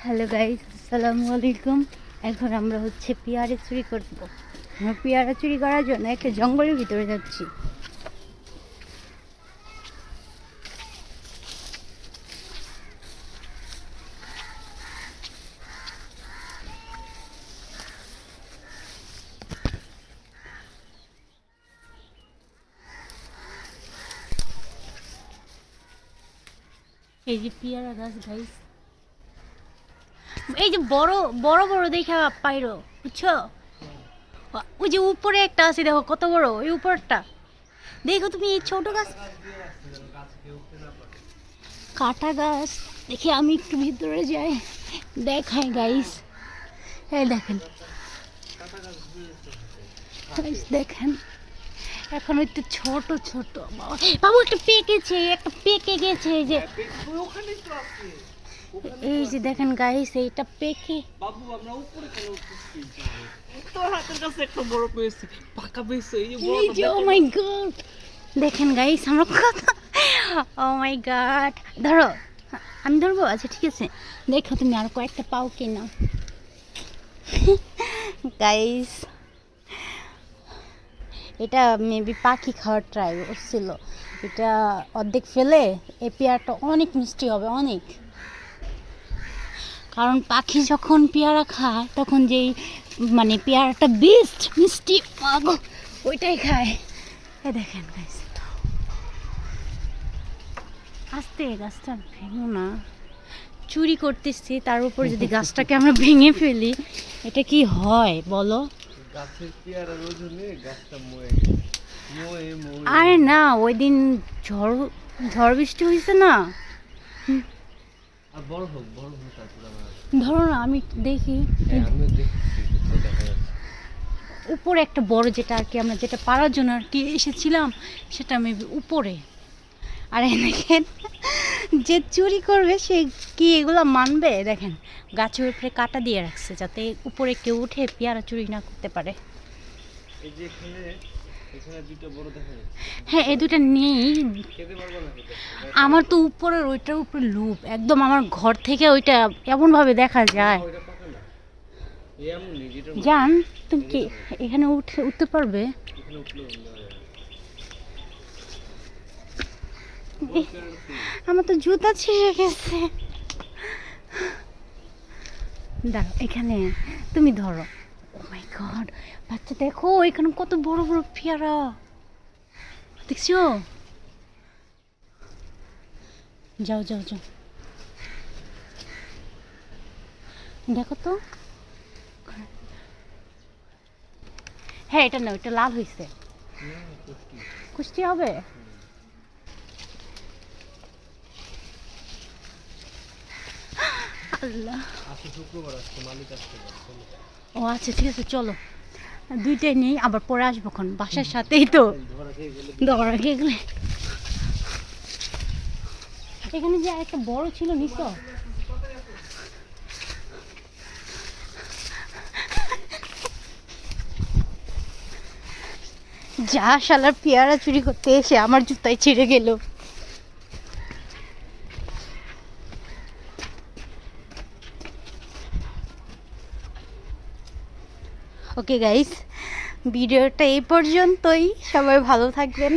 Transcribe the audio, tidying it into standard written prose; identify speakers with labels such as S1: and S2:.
S1: Hello guys, আসসালামু আলাইকুম। এখন আমরা পেয়ারা চুরি করব। আমরা পেয়ারা চুরি করার জন্য একটা জঙ্গলের ভিতরে যাচ্ছি। এই যে পেয়ারা গাছ গাইস, এই যে বড় বড় বড় দেখা পাইরো, বুঝছো? ওই যে উপরে একটা আছে, দেখো কত বড় ওই উপরটা। দেখো তুমি এই ছোট গাছ, কাটা গাছ। দেখি আমি একটু ভিতরে যাই, দেখাই গাইস। এই দেখেন গাইস, দেখেন এখন একটু ছোট ছোট। বাবু একটা পেকেছে, একটা পেকে গেছে। এই যে এই যে দেখেন গাইস, এইটা পেকে।
S2: বাবু আমরা উপরে কেন উঠতেছি? তোর হাতের কাছে একটা বড় পেয়েছি, পাকা পেয়েছে। এই যে
S1: এই যে ও মাই গড, দেখেন গাইস আমরা কত, ও মাই গড। ধরো, আমি ধরবো? আচ্ছা ঠিক আছে, দেখো তুমি আর কয়েকটা পাও কিনা গাইস। এটা মেবি পাখি খাওয়ার ট্রাই করছিল। এটা অর্ধেক ফেলে, এই পেয়ারাটা অনেক মিষ্টি হবে, অনেক। কারণ পাখি যখন পেয়ারা খায় তখন যেই মানে পেয়ারাটা বেস্ট মিষ্টি ওইটাই খায়। এ দেখেন গাইস, আস্তে, গাছটা ভেঙো না। চুরি করতেছি, তার উপর যদি গাছটাকে আমরা ভেঙে ফেলি, এটা কি হয় বলো?
S2: গাছের পেয়ারার ওজনে গাছটা
S1: আরে না, ওই দিন ঝড় ঝড় বৃষ্টি হয়েছে না।
S2: আর বড় হোক তারপর
S1: ধরো না, আমি দেখি
S2: আমি দেখছি দেখা যাচ্ছে
S1: উপরে একটা বড়, যেটা আর কি আমরা যেটা পারার জন্য আর কি এসেছিলাম, সেটা মেবি উপরে। আর দেখেন, যে চুরি করবে সে কি এগুলো মানবে? দেখেন গাছের উপরে কাটা দিয়ে রাখছে, যাতে উপরে কেউ উঠে পেয়ারা চুরি না করতে পারে।
S2: এই যে এখানে দুটো বড় দেখা যাচ্ছে।
S1: হ্যাঁ, এই দুটো নেই।
S2: খেতে পারবো না
S1: আমার তো উপরের ওইটার উপরে লুপ একদম, আমার ঘর থেকে ওইটা এমনভাবে দেখা যায়।
S2: ওইটা পাকা না, এই এমনি যেটা
S1: জান, তুমি কি এখানে উঠতে পারবে?
S2: এখানে উঠলো
S1: আমার তো জুতা ছিঁড়ে গেছে। দাঁড়াও, এখানে তুমি ধরো। ও মাই গড, বাচ্চা দেখো এখানে কত বড় বড় পেয়ারা, দেখছো? যাও যাও যাও, দেখো তো। হ্যাঁ, এটা না, ওইটা লাল হয়েছে। কুষ্টি হবে। আল্লাহ,
S2: আজকে শুক্রবার, আজকে মালিক আসতে পারে।
S1: ও আচ্ছা ঠিক আছে, চলো দুইটাই নেই, আবার পরে আসবো খন, বাসার সাথেই তো। ধরা খেয়ে গেলে এখানে যে একটা বড় ছিল নিচ, যা শালার পেয়ারা চুরি করতে এসে আমার জুতায় ছিঁড়ে গেল। ওকে গাইস, ভিডিওটা এই পর্যন্তই। সবাই ভালো থাকবেন।